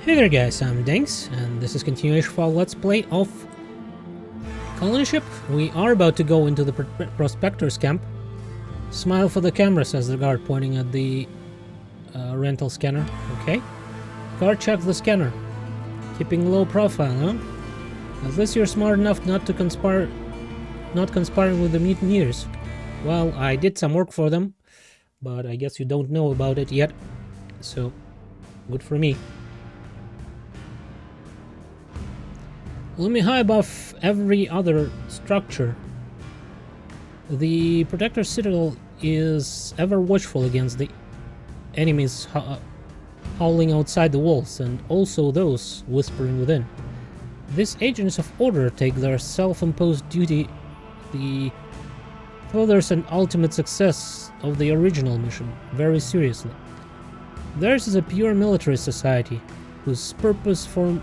Hey there guys, I'm Dankz, and this is continuation of our Let's Play of Colony Ship. We are about to go into the Prospector's camp. Smile for the camera, says the guard, pointing at the rental scanner. Okay. Guard checks the scanner. Keeping low profile, huh? At least you're smart enough not to conspire... not conspiring with the mutineers. Well, I did some work for them, but I guess you don't know about it yet. So, good for me. Let me high above every other structure. The Protector Citadel is ever watchful against the enemies howling outside the walls, and also those whispering within. These agents of order take their self-imposed duty, the furthest and ultimate success of the original mission, very seriously. Theirs is a pure military society, whose purpose from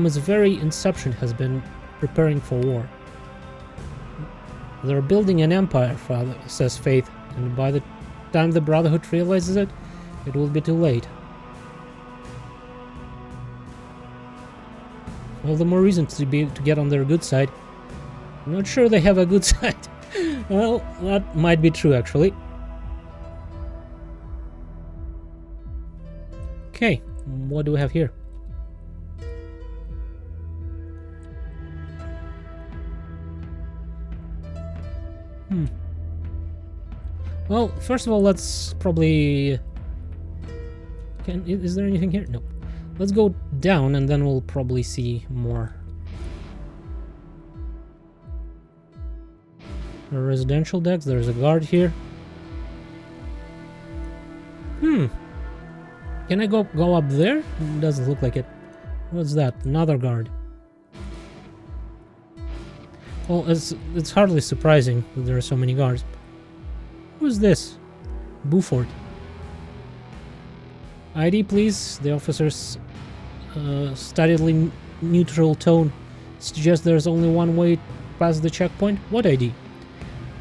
its very inception has been preparing for war. They're building an empire, Father, says Faith, and by the time the Brotherhood realizes it, it will be too late. All the more reason to get on their good side. I'm not sure they have a good side. Well, that might be true, actually. Okay, what do we have here? Well, first of all, let's probably... Is there anything here? No. Let's go down and then we'll probably see more. The residential decks, there's a guard here. Can I go up there? Doesn't look like it. What's that? Another guard. Well, it's hardly surprising that there are so many guards. Who's this? Beaufort. ID, please. The officer's studiedly neutral tone suggests there's only one way past the checkpoint. What ID?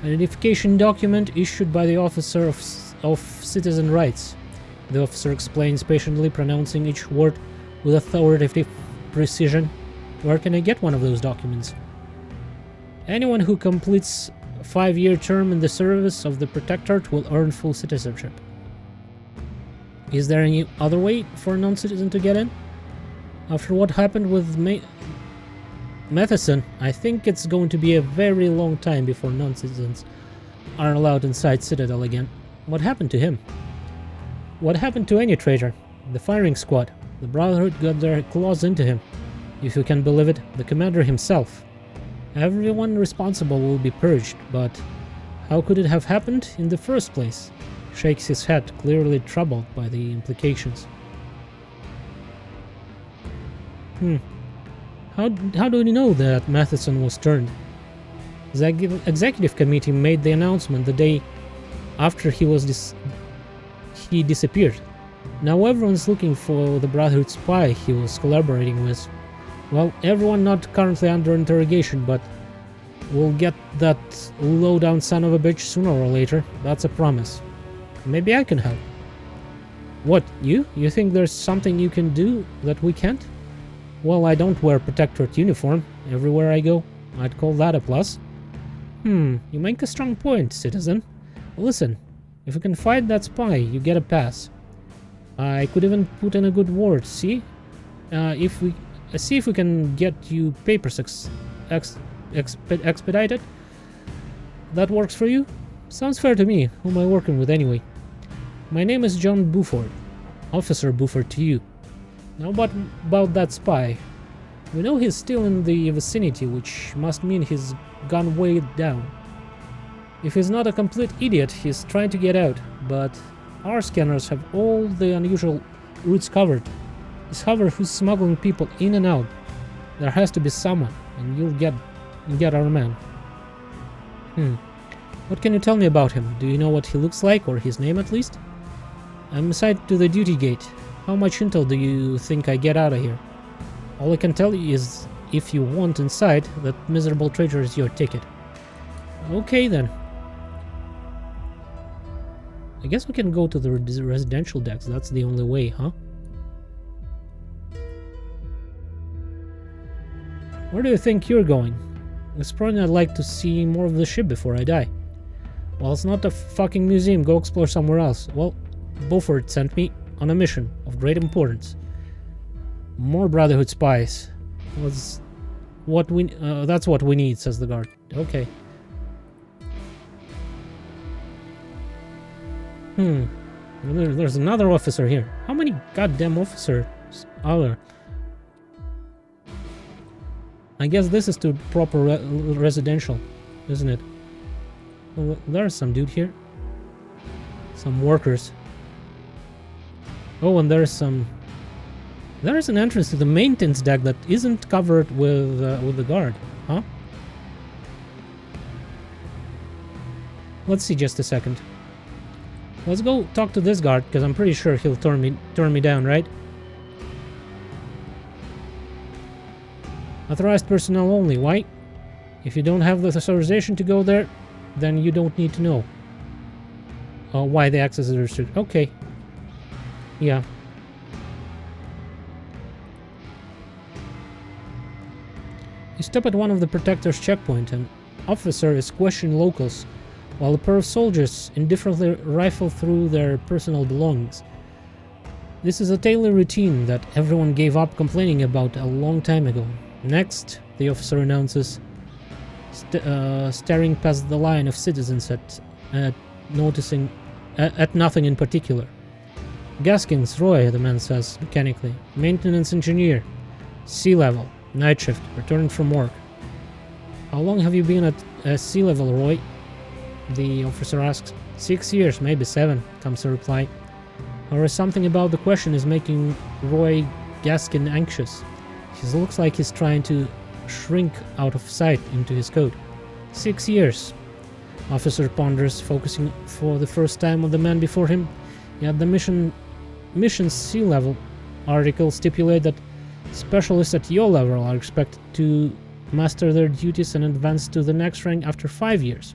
Identification document issued by the officer of citizen rights. The officer explains patiently, pronouncing each word with authoritative precision. Where can I get one of those documents? Anyone who completes a 5-year term in the service of the Protectorate will earn full citizenship. Is there any other way for a non-citizen to get in? After what happened with Matheson, I think it's going to be a very long time before non-citizens are allowed inside Citadel again. What happened to him? What happened to any traitor? The firing squad. The Brotherhood got their claws into him. If you can believe it, the commander himself. Everyone responsible will be purged, but how could it have happened in the first place? Shakes his head, clearly troubled by the implications. How do you know that Matheson was turned? The executive committee made the announcement the day after he disappeared. Now everyone's looking for the Brotherhood spy he was collaborating with. Well, everyone not currently under interrogation, but we'll get that low-down son of a bitch sooner or later. That's a promise. Maybe I can help. What, you? You think there's something you can do that we can't? Well, I don't wear Protectorate uniform everywhere I go. I'd call that a plus. You make a strong point, citizen. Listen, if you can fight that spy, you get a pass. I could even put in a good word, see? See if we can get you papers expedited. That works for you? Sounds fair to me. Who am I working with anyway? My name is John Beaufort. Officer Beaufort to you. Now about that spy. We know he's still in the vicinity, which must mean he's gone way down. If he's not a complete idiot, he's trying to get out, but our scanners have all the unusual routes covered. Discover who's smuggling people in and out. There has to be someone, and you'll get our man. What can you tell me about him? Do you know what he looks like, or his name at least? I'm assigned to the duty gate. How much intel do you think I get out of here? All I can tell you is, if you want inside, that miserable traitor is your ticket. Okay then. I guess we can go to the residential decks. That's the only way, huh? Where do you think you're going? It's probably I'd like to see more of the ship before I die. Well, it's not a fucking museum. Go explore somewhere else. Well, Beaufort sent me on a mission of great importance. More Brotherhood spies. That's what we need, says the guard. Okay. There's another officer here. How many goddamn officers are there? I guess this is to proper residential, isn't it? Well, there's some dude here. Some workers. Oh, and there's an entrance to the maintenance deck that isn't covered with the guard, huh? Let's see just a second. Let's go talk to this guard, because I'm pretty sure he'll turn me down, right? Authorized personnel only. Why? If you don't have the authorization to go there, then you don't need to know. Why the access is restricted. Okay. Yeah. You stop at one of the Protector's checkpoint. An officer is questioning locals, while a pair of soldiers indifferently rifle through their personal belongings. This is a daily routine that everyone gave up complaining about a long time ago. Next, the officer announces, staring past the line of citizens at nothing in particular. Gaskins, Roy, the man says mechanically. Maintenance engineer. Sea level. Night shift. Returning from work. How long have you been at sea level, Roy? The officer asks. 6 years, maybe 7, comes the reply. However, something about the question is making Roy Gaskin anxious. He looks like he's trying to shrink out of sight into his coat. 6 years. Officer ponders, focusing for the first time on the man before him. Yet the mission sea level article stipulate that specialists at your level are expected to master their duties and advance to the next rank after 5 years.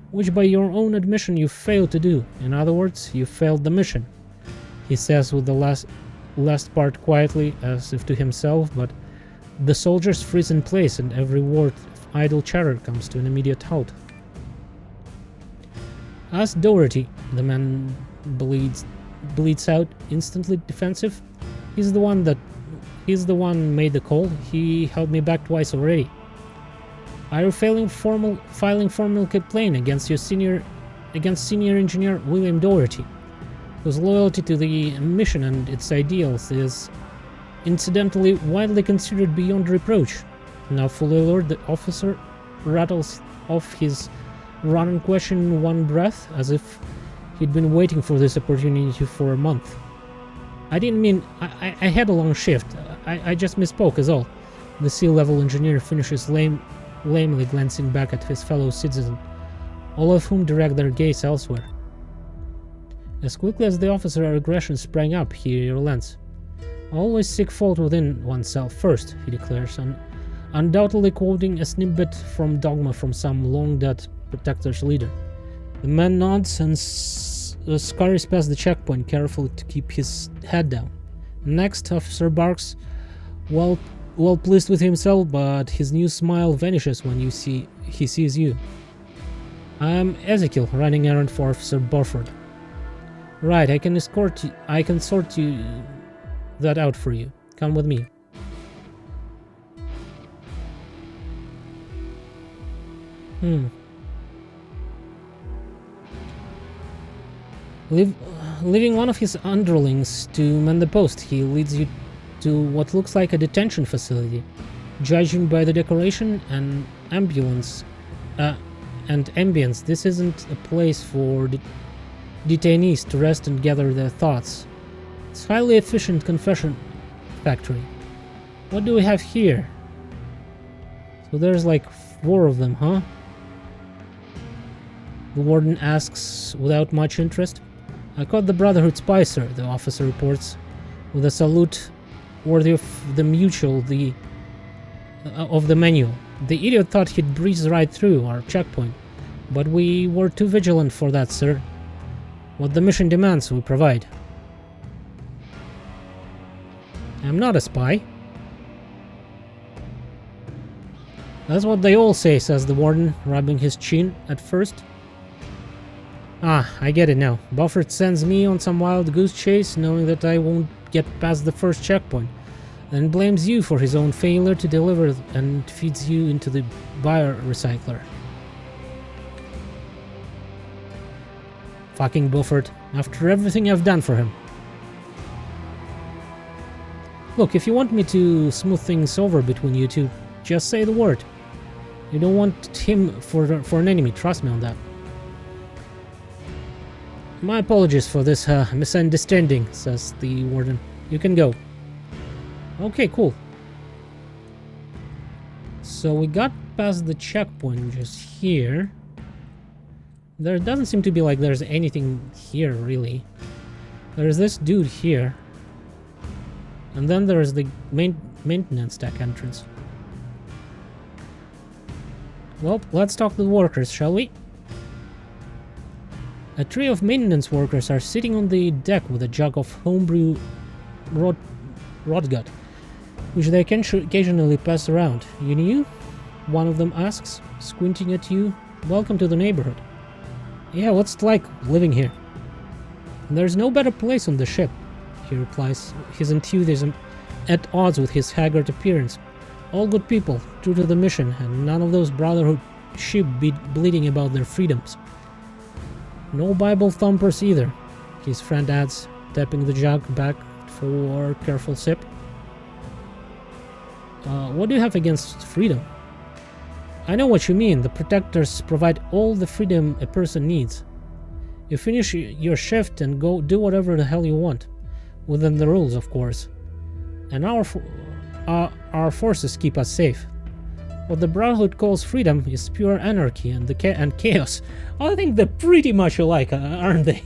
Which by your own admission you failed to do. In other words, you failed the mission. He says with the last part quietly, as if to himself, but the soldiers freeze in place and every word of idle chatter comes to an immediate halt. Ask Doherty, the man bleeds out, instantly defensive. He's the one made the call. He held me back twice already. Are you filing formal complaint against senior engineer William Doherty, whose loyalty to the mission and its ideals is incidentally widely considered beyond reproach? Now fully alert, the officer rattles off his run-on question in one breath, as if he'd been waiting for this opportunity for a month. I didn't mean... I had a long shift. I just misspoke is all. The sea-level engineer finishes lamely glancing back at his fellow citizen, all of whom direct their gaze elsewhere. As quickly as the officer's aggression sprang up, he relents. Always seek fault within oneself first, he declares, undoubtedly quoting a snippet from Dogma from some long-dead Protector's leader. The man nods and scurries past the checkpoint, careful to keep his head down. Next, officer barks, well pleased with himself, but his new smile vanishes when he sees you. I'm Ezekiel, running errand for Officer Beaufort. Right, I can sort that out for you. Come with me. Leaving one of his underlings to man the post, he leads you to what looks like a detention facility. Judging by the decoration and ambience, this isn't a place for detainees to rest and gather their thoughts. It's a highly efficient confession factory. What do we have here? So there's like 4 of them, huh? The warden asks without much interest. I caught the Brotherhood spy, sir, the officer reports, with a salute worthy of the manual. The idiot thought he'd breeze right through our checkpoint, but we were too vigilant for that, sir. What the mission demands, we provide. I'm not a spy. That's what they all say, says the warden, rubbing his chin at first. Ah, I get it now. Beaufort sends me on some wild goose chase, knowing that I won't get past the first checkpoint, then blames you for his own failure to deliver and feeds you into the bio-recycler. Fucking Beaufort, after everything I've done for him. Look, if you want me to smooth things over between you two, just say the word. You don't want him for an enemy, trust me on that. My apologies for this misunderstanding, says the warden. You can go. Okay, cool. So we got past the checkpoint, which is here. There doesn't seem to be like there's anything here, really. There's this dude here. And then there's the maintenance deck entrance. Well, let's talk to the workers, shall we? A trio of maintenance workers are sitting on the deck with a jug of homebrew rotgut, which they can occasionally pass around. You new? One of them asks, squinting at you. Welcome to the neighborhood. Yeah, what's it like living here? There's no better place on the ship, he replies, his enthusiasm at odds with his haggard appearance. All good people, true to the mission, and none of those Brotherhood sheep bleating about their freedoms. No Bible thumpers either, his friend adds, tapping the jug back for a careful sip. What do you have against freedom? I know what you mean. The protectors provide all the freedom a person needs. You finish your shift and go do whatever the hell you want. Within the rules, of course. And our forces keep us safe. What the Brotherhood calls freedom is pure anarchy and chaos. I think they're pretty much alike, aren't they?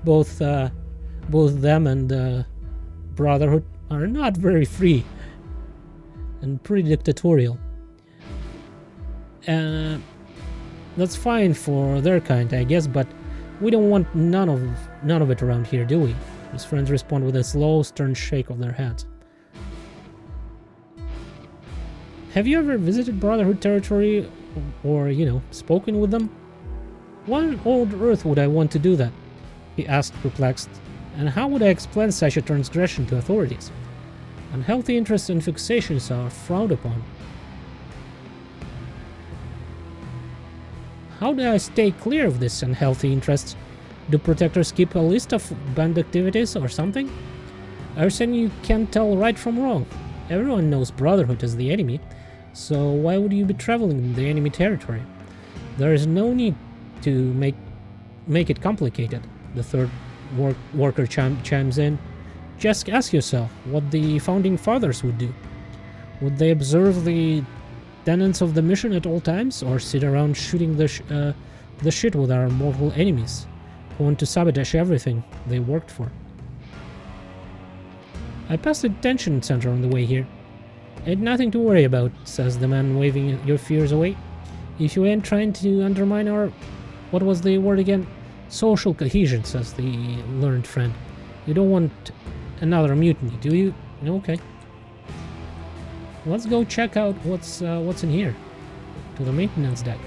Both them and the Brotherhood are not very free and pretty dictatorial. That's fine for their kind, I guess, but we don't want none of it around here, do we? His friends respond with a slow, stern shake of their heads. Have you ever visited Brotherhood territory or, spoken with them? Why on old Earth would I want to do that? He asked, perplexed. And how would I explain such a transgression to authorities? Unhealthy interests and fixations are frowned upon. How do I stay clear of this unhealthy interests? Do protectors keep a list of banned activities or something? I understand you can't tell right from wrong. Everyone knows Brotherhood is the enemy, so why would you be traveling in the enemy territory? There is no need to make it complicated, the third worker chimes in. Just ask yourself what the founding fathers would do. Would they observe the tenets of the mission at all times, or sit around shooting the shit with our mortal enemies, who want to sabotage everything they worked for? I passed the detention center on the way here. Ain't nothing to worry about, says the man, waving your fears away. If you ain't trying to undermine our... what was the word again? Social cohesion, says the learned friend. You don't want another mutiny, do you? Okay. Let's go check out what's in here. To the maintenance deck,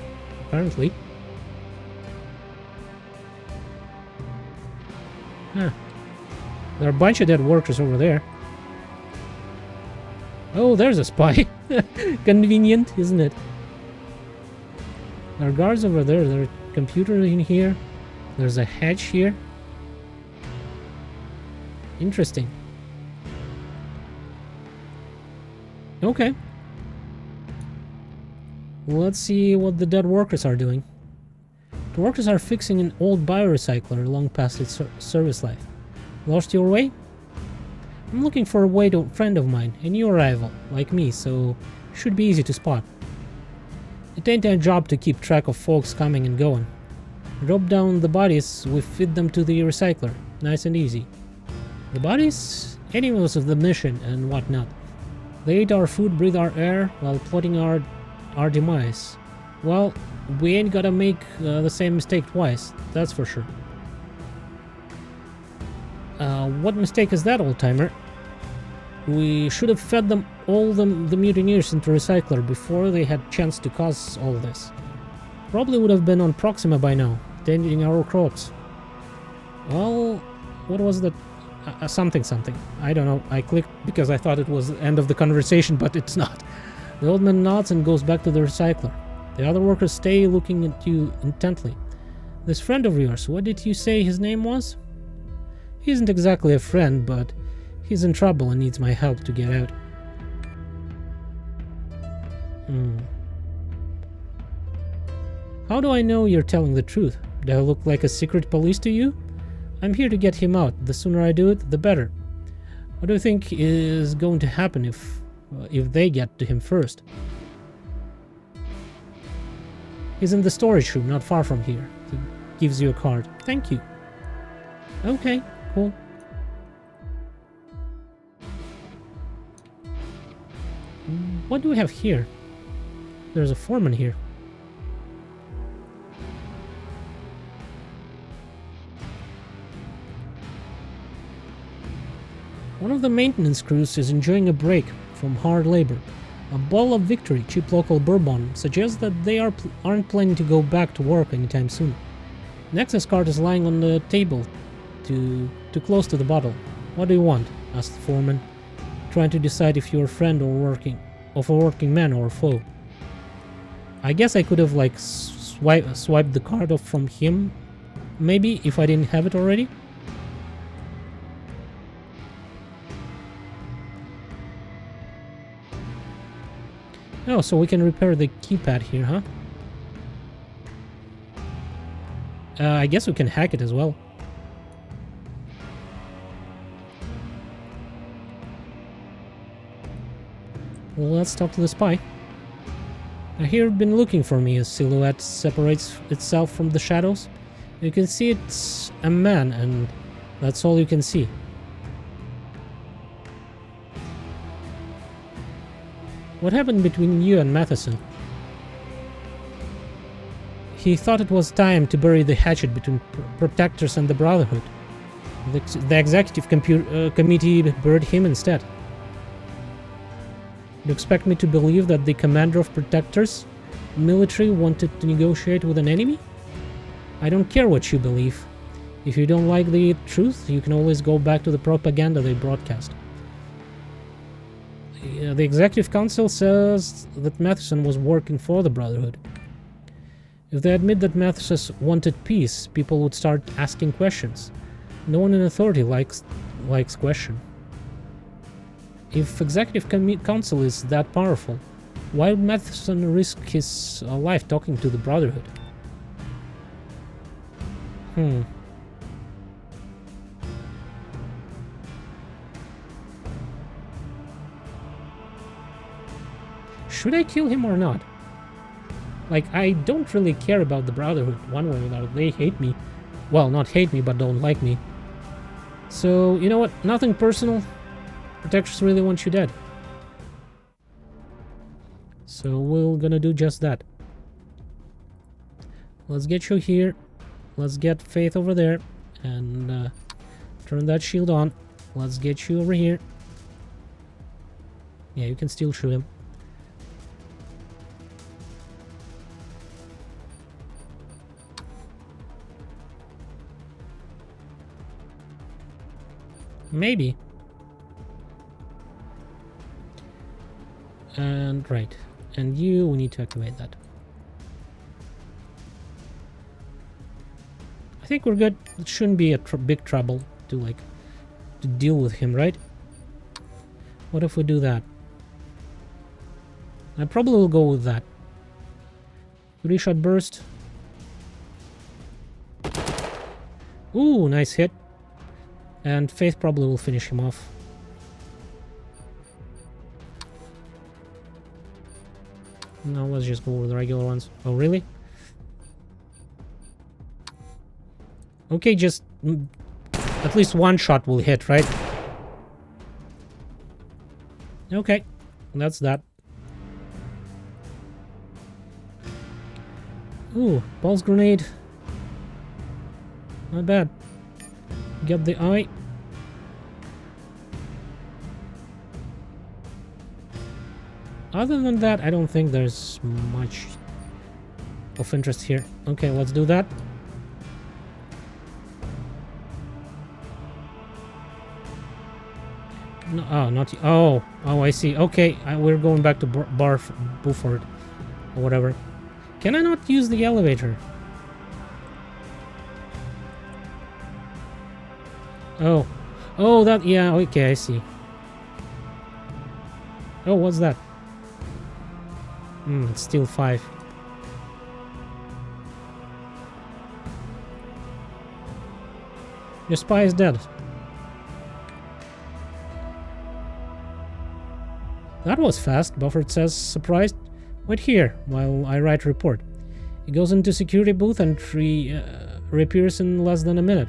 apparently. Huh. There are a bunch of dead workers over there. Oh, there's a spy. Convenient, isn't it? There are guards over there. There are computers in here. There's a hatch here. Interesting. Okay. Let's see what the dead workers are doing. The workers are fixing an old biorecycler long past its service life. Lost your way? I'm looking for a friend of mine, a new arrival, like me, so should be easy to spot. It ain't our job to keep track of folks coming and going. Drop down the bodies, we feed them to the recycler. Nice and easy. The bodies? Animals of the mission and whatnot. They eat our food, breathe our air, while plotting our demise. Well, we ain't gotta make the same mistake twice, that's for sure. What mistake is that, old-timer? We should have fed them all the mutineers into recycler before they had chance to cause all this. Probably would have been on Proxima by now, tending our crops. Well, what was that? Something. I don't know. I clicked because I thought it was the end of the conversation, but it's not. The old man nods and goes back to the recycler. The other workers stay looking at you intently. This friend of yours, what did you say his name was? He isn't exactly a friend, but he's in trouble and needs my help to get out. How do I know you're telling the truth? Do I look like a secret police to you? I'm here to get him out. The sooner I do it, the better. What do you think is going to happen if they get to him first? He's in the storage room, not far from here. He gives you a card. Thank you. Okay, cool. What do we have here? There's a foreman here. One of the maintenance crews is enjoying a break from hard labor. A bottle of Victory, cheap local bourbon, suggests that they aren't planning to go back to work anytime soon. An access card is lying on the table, too close to the bottle. What do you want? Asked the foreman, trying to decide if you're a friend of a working man or a foe. I guess I could have swiped the card off from him, maybe, if I didn't have it already. Oh, so we can repair the keypad here, huh? I guess we can hack it as well. Well, let's talk to the spy. I hear you've been looking for me. A silhouette separates itself from the shadows. You can see it's a man, and that's all you can see. What happened between you and Matheson? He thought it was time to bury the hatchet between protectors and the Brotherhood. The executive committee buried him instead. You expect me to believe that the commander of protectors, military, wanted to negotiate with an enemy? I don't care what you believe. If you don't like the truth, you can always go back to the propaganda they broadcast. The Executive Council says that Matheson was working for the Brotherhood. If they admit that Matheson wanted peace, people would start asking questions. No one in authority likes question. If Executive Council is that powerful, why would Matheson risk his life talking to the Brotherhood? Should I kill him or not? Like, I don't really care about the Brotherhood one way or another. They hate me. Well, not hate me, but don't like me. So, you know what? Nothing personal. Protectors really want you dead. So we're gonna do just that. Let's get you here. Let's get Faith over there. And turn that shield on. Let's get you over here. Yeah, you can still shoot him. Maybe. And right. And we need to activate that. I think we're good. It shouldn't be a big trouble to deal with him, right? What if we do that? I probably will go with that. 3-shot burst. Ooh, nice hit. And Faith probably will finish him off. No, let's just go with the regular ones. Oh, really? Okay, just at least one shot will hit, right? Okay, that's that. Ooh, pulse grenade. Not bad. Get the eye. Other than that, I don't think there's much of interest here. Okay, let's do that. No, oh, not... Oh, I see. Okay, we're going back to Beaufort. Or whatever. Can I not use the elevator? Oh. Oh, that... Yeah, okay, I see. Oh, what's that? It's still 5. Your spy is dead. That was fast, Beaufort says, surprised. Wait here, while I write a report. He goes into security booth and reappears in less than a minute.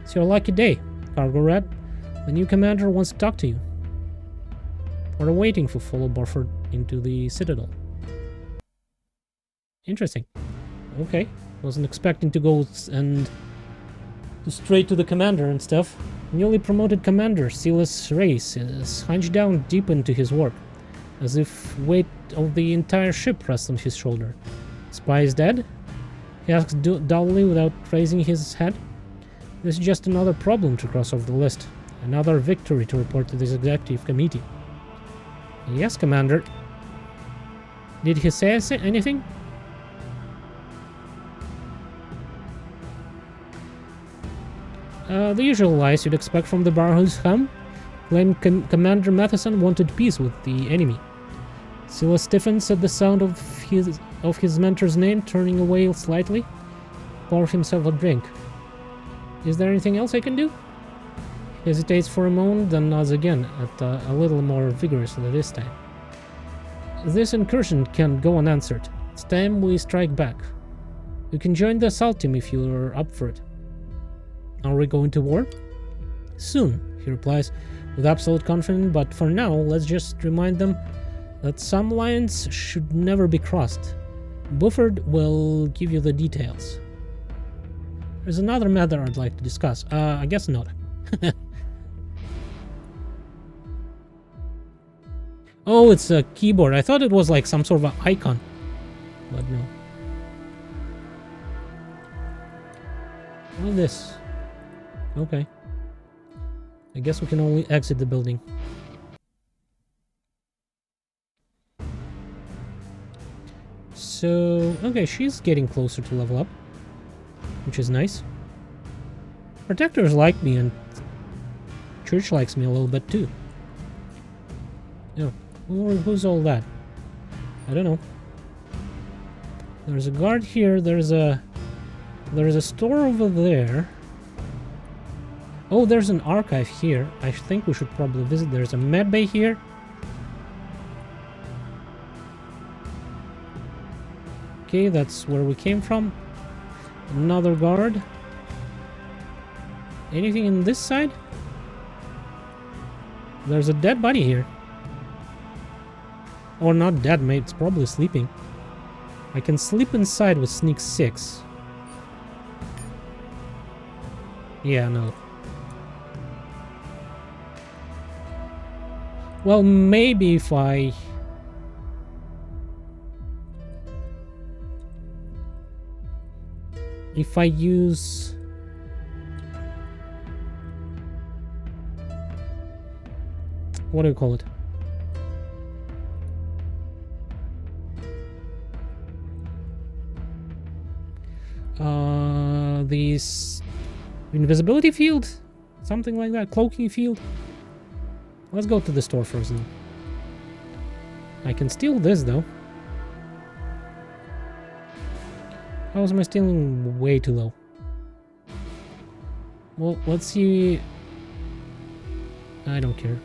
It's your lucky day, Cargo Rat. The new commander wants to talk to you. We're waiting for follow Beaufort into the Citadel. Interesting. Okay. Wasn't expecting to go and straight to the commander and stuff. Newly promoted commander Silas Reyes is hunched down deep into his work, as if weight of the entire ship rests on his shoulder. Spy is dead? He asks dully without raising his head. This is just another problem to cross off the list. Another victory to report to this executive committee. Yes, Commander. Did he say anything? The usual lies you'd expect from the Barhouse Hum. Claimed Commander Matheson wanted peace with the enemy. Silas stiffens at the sound of his mentor's name, turning away slightly. Pours himself a drink. Is there anything else I can do? Hesitates for a moment, then nods again, at a little more vigorously this time. This incursion can't go unanswered. It's time we strike back. You can join the assault team if you're up for it. Are we going to war? Soon, he replies, with absolute confidence, but for now, let's just remind them that some lines should never be crossed. Beaufort will give you the details. There's another matter I'd like to discuss. I guess not. Oh, it's a keyboard. I thought it was like some sort of an icon. But no. What is this? Okay. I guess we can only exit the building. So, okay, she's getting closer to level up, which is nice. Protectors like me, and Church likes me a little bit too. Oh, who's all that? I don't know. There's a guard here. There's a store over there. Oh, there's an archive here. I think we should probably visit. There's a med bay here. Okay, that's where we came from. Another guard. Anything in this side? There's a dead body here. Or not dead, mate. It's probably sleeping. I can sleep inside with sneak 6. Yeah, no. Well, maybe if I... use... what do you call it? This invisibility field? Something like that. Cloaking field? Let's go to the store first then. I can steal this though. How is my stealing way too low? Well, let's see. I don't care.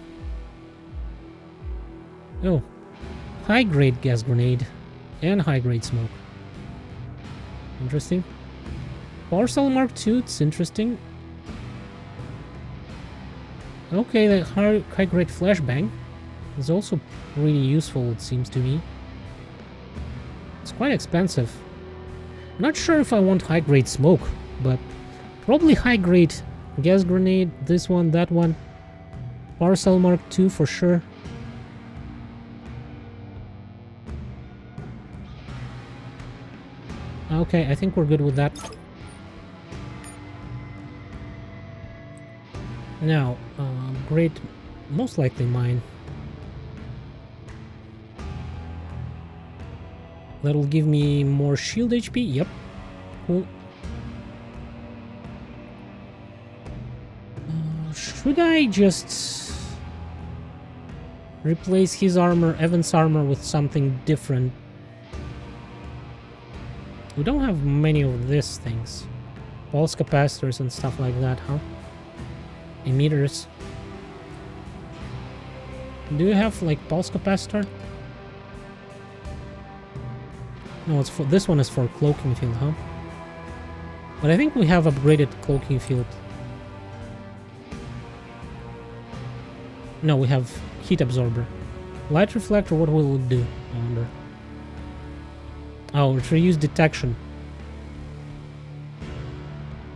Oh. High-grade gas grenade. And high-grade smoke. Interesting. Power Cell Mark II, it's interesting. Okay, the high-grade flashbang is also really useful, it seems to me. It's quite expensive. Not sure if I want high-grade smoke, but probably high-grade gas grenade, this one, that one. Power Cell Mark II for sure. Okay, I think we're good with that. Now, great, most likely mine. That'll give me more shield HP. Yep, cool. Should I just replace his armor, Evan's armor, with something different? We don't have many of these things. Pulse capacitors and stuff like that, huh? Emitters. Do you have, like, pulse capacitor? No, it's for... This one is for cloaking field, huh? But I think we have upgraded cloaking field. No, we have heat absorber. Light reflector, what will it do? I wonder. Oh, it reuse detection.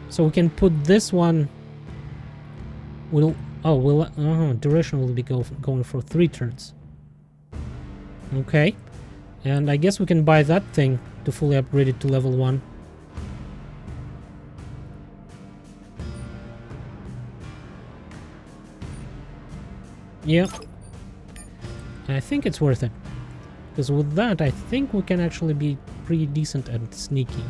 So we can put this one... We'll... Oh, we'll... duration will be going for 3 turns. Okay. And I guess we can buy that thing to fully upgrade it to level 1. Yep. I think it's worth it. Because with that, I think we can actually be pretty decent at sneaking.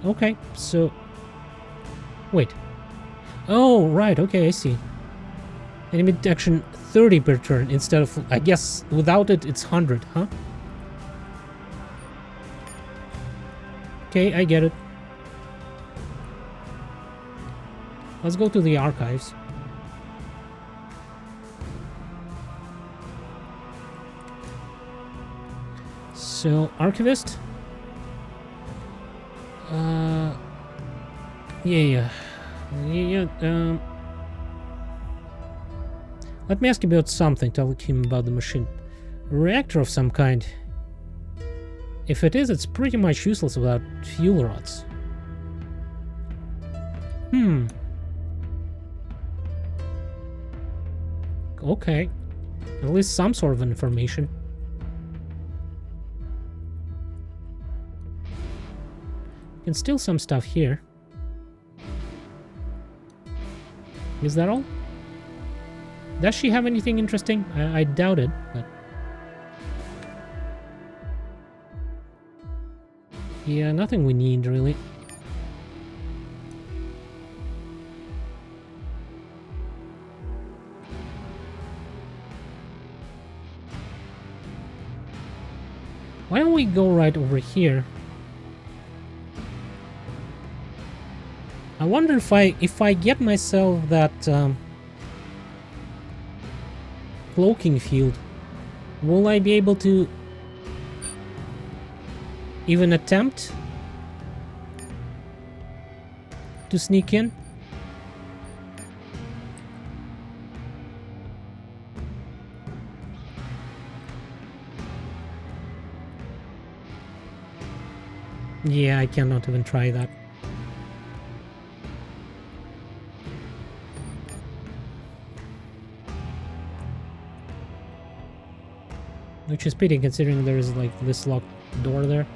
Okay, so... Wait. Oh, right, okay, I see. Enemy detection 30 per turn instead of... I guess without it, it's 100, huh? Okay, I get it. Let's go to the archives. So, archivist? Yeah. Let me ask you about something. Tell him about the machine. A reactor of some kind. If it is, it's pretty much useless without fuel rods. Okay. At least some sort of information. You can steal some stuff here. Is that all? Does she have anything interesting? I doubt it, but... Yeah, nothing we need, really. Why don't we go right over here? I wonder if I get myself that cloaking field, will I be able to even attempt to sneak in? Yeah, I cannot even try that. Which is pity, considering there is like this locked door there.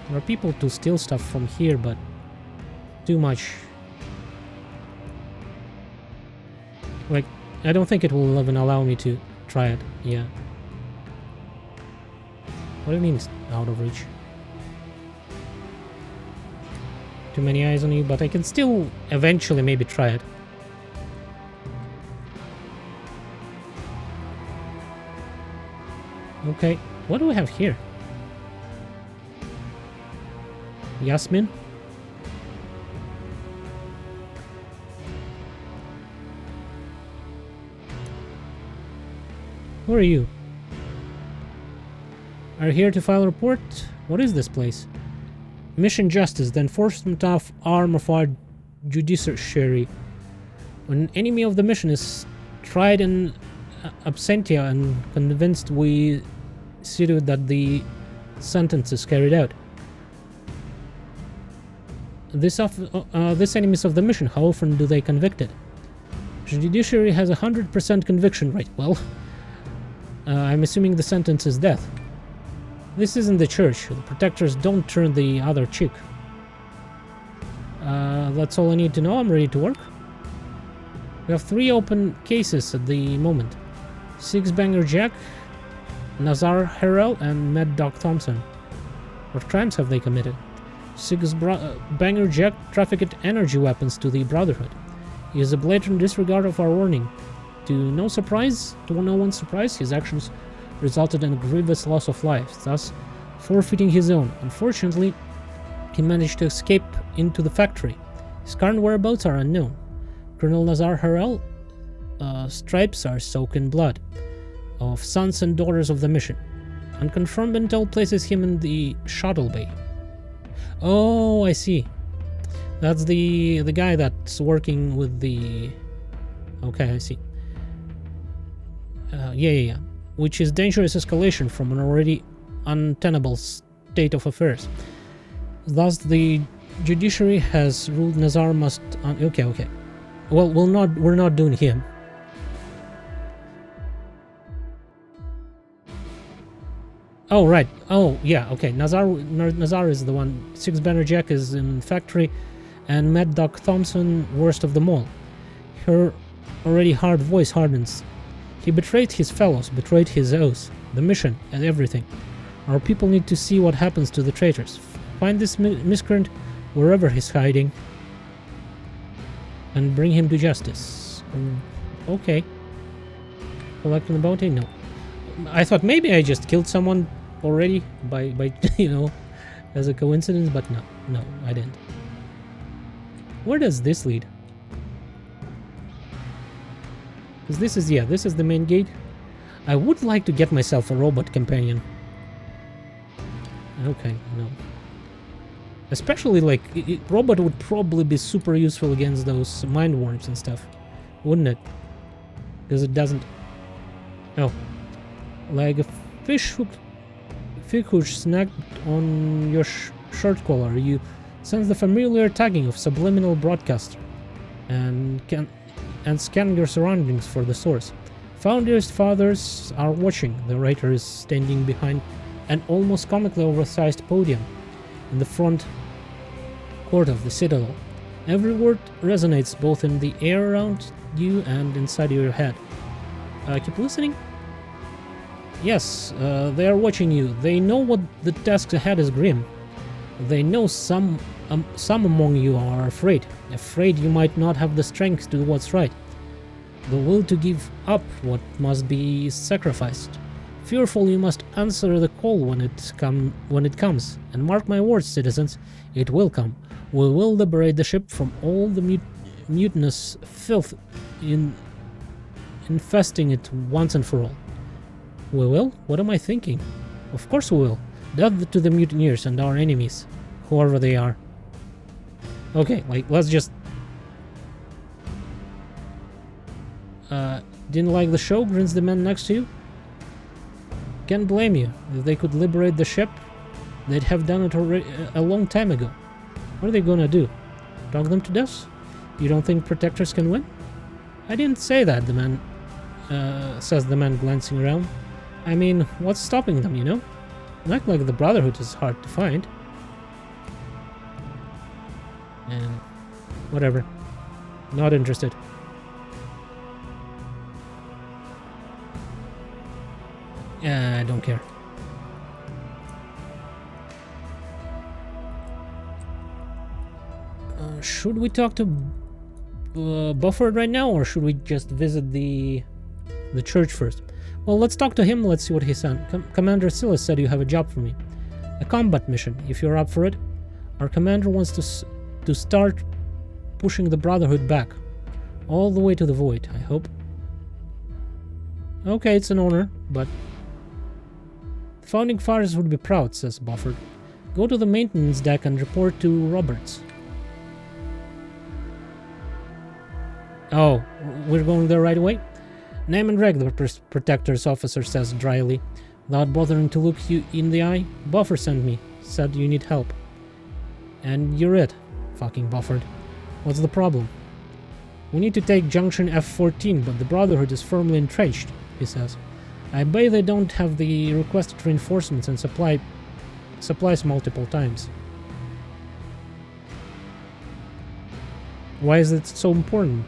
There are people to steal stuff from here, but too much. Like, I don't think it will even allow me to try it. Yeah. What do you mean it's out of reach? Too many eyes on you, but I can still eventually maybe try it. Okay, what do we have here? Yasmin? Who are you? Are you here to file a report? What is this place? Mission Justice, the enforcement of arm of our judiciary. When an enemy of the mission is tried in absentia and convinced, we see to it that the sentence is carried out. This enemies of the mission, how often do they convict it? The judiciary has 100% conviction rate. Well, I'm assuming the sentence is death. This isn't the church. The protectors don't turn the other cheek. That's all I need to know. I'm ready to work. We have 3 open cases at the moment. Six Banger Jack, Nazar Harrell, and Mad Dog Thompson. What crimes have they committed? Six Banger Jack trafficked energy weapons to the Brotherhood. He is a blatant disregard of our warning. To no one's surprise, his actions resulted in a grievous loss of life, thus forfeiting his own. Unfortunately, he managed to escape into the factory. His current whereabouts are unknown. Colonel Nazar Harrell stripes are soaked in blood of sons and daughters of the mission. Unconfirmed intel places him in the shuttle bay. Oh, I see. That's the guy that's working with the... Okay, I see. Yeah. Which is dangerous escalation from an already untenable state of affairs. Thus, the judiciary has ruled Nazar must... Okay. Well, we're not doing him. Oh, right. Oh, yeah, okay. Nazar is the one. Six Banner Jack is in factory, and Mad Dog Thompson, worst of them all. Her already hard voice hardens. He betrayed his fellows, betrayed his oath, the mission, and everything. Our people need to see what happens to the traitors. Find this miscreant wherever he's hiding, and bring him to justice. Okay. Collecting the bounty? No. I thought maybe I just killed someone already by as a coincidence, but no, I didn't. Where does this lead? Because this is the main gate. I would like to get myself a robot companion. Okay, no. Especially, like, robot would probably be super useful against those mind worms and stuff, wouldn't it? Because it doesn't... Oh. Like a fish hook snagged on your shirt collar, you sense the familiar tagging of subliminal broadcaster, and scan your surroundings for the source. Founders' fathers are watching. The writer is standing behind an almost comically oversized podium in the front court of the Citadel. Every word resonates both in the air around you and inside your head. Keep listening? Yes, they are watching you. They know what the task ahead is grim. They know some among you are afraid you might not have the strength to do what's right, the will to give up what must be sacrificed. Fearful you must answer the call when it comes. And mark my words, citizens, it will come. We will liberate the ship from all the mutinous filth infesting it once and for all. We will? What am I thinking? Of course we will. Death to the mutineers and our enemies, whoever they are. Okay, like, let's just... Didn't like the show? Grins the man next to you. Can't blame you. If they could liberate the ship, they'd have done it already a long time ago. What are they gonna do? Dog them to death? You don't think protectors can win? I didn't say that, the man... says the man glancing around. I mean, what's stopping them, you know? Not like the Brotherhood is hard to find. And... whatever. Not interested. I don't care. Should we talk to Beaufort right now, or should we just visit the church first? Well, let's talk to him. Let's see what he said. Commander Silas said you have a job for me. A combat mission, if you're up for it. Our commander wants to start pushing the Brotherhood back. All the way to the void, I hope. Okay, it's an honor, but... The Founding Fathers would be proud, says Beaufort. Go to the maintenance deck and report to Roberts. Oh, we're going there right away? Name and rank, the Protector's officer says dryly, without bothering to look you in the eye. Beaufort sent me, said you need help. And you're it, fucking Beaufort. What's the problem? We need to take Junction F-14, but the Brotherhood is firmly entrenched, he says. I bet they don't have the requested reinforcements and supplies multiple times. Why is it so important?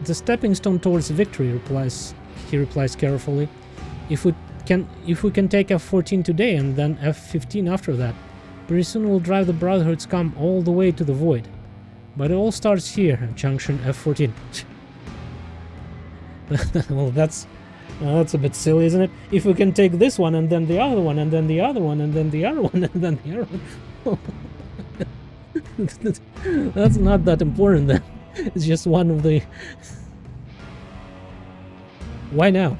It's a stepping stone towards victory, he replies carefully. If we can take F14 today and then F15 after that, pretty soon we'll drive the Brotherhood's scum all the way to the void. But it all starts here at junction F14. Well, that's a bit silly, isn't it? If we can take this one and then the other one and then the other one and then the other one and then the other one. That's not that important then. It's just one of the... Why now?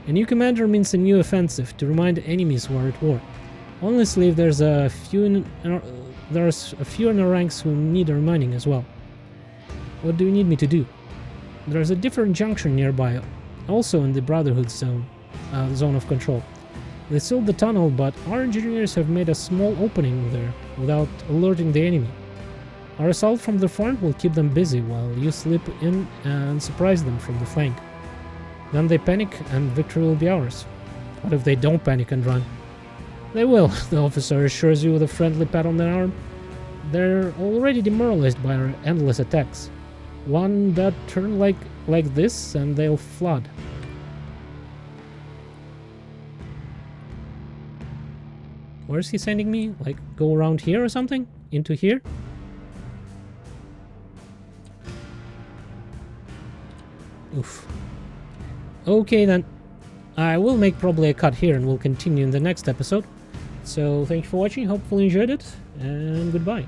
A new commander means a new offensive to remind enemies who are at war. Honestly, there's a few in our ranks who need reminding as well. What do you need me to do? There's a different junction nearby, also in the Brotherhood zone of control. They sealed the tunnel, but our engineers have made a small opening there without alerting the enemy. Our assault from the front will keep them busy while you slip in and surprise them from the flank. Then they panic and victory will be ours. What if they don't panic and run? They will, the officer assures you with a friendly pat on the arm. They're already demoralized by our endless attacks. One bad turn like this and they'll flood. Where is he sending me? Like, go around here or something? Into here? Oof. Okay then. I will make probably a cut here and we'll continue in the next episode. So thank you for watching, hopefully you enjoyed it, and goodbye.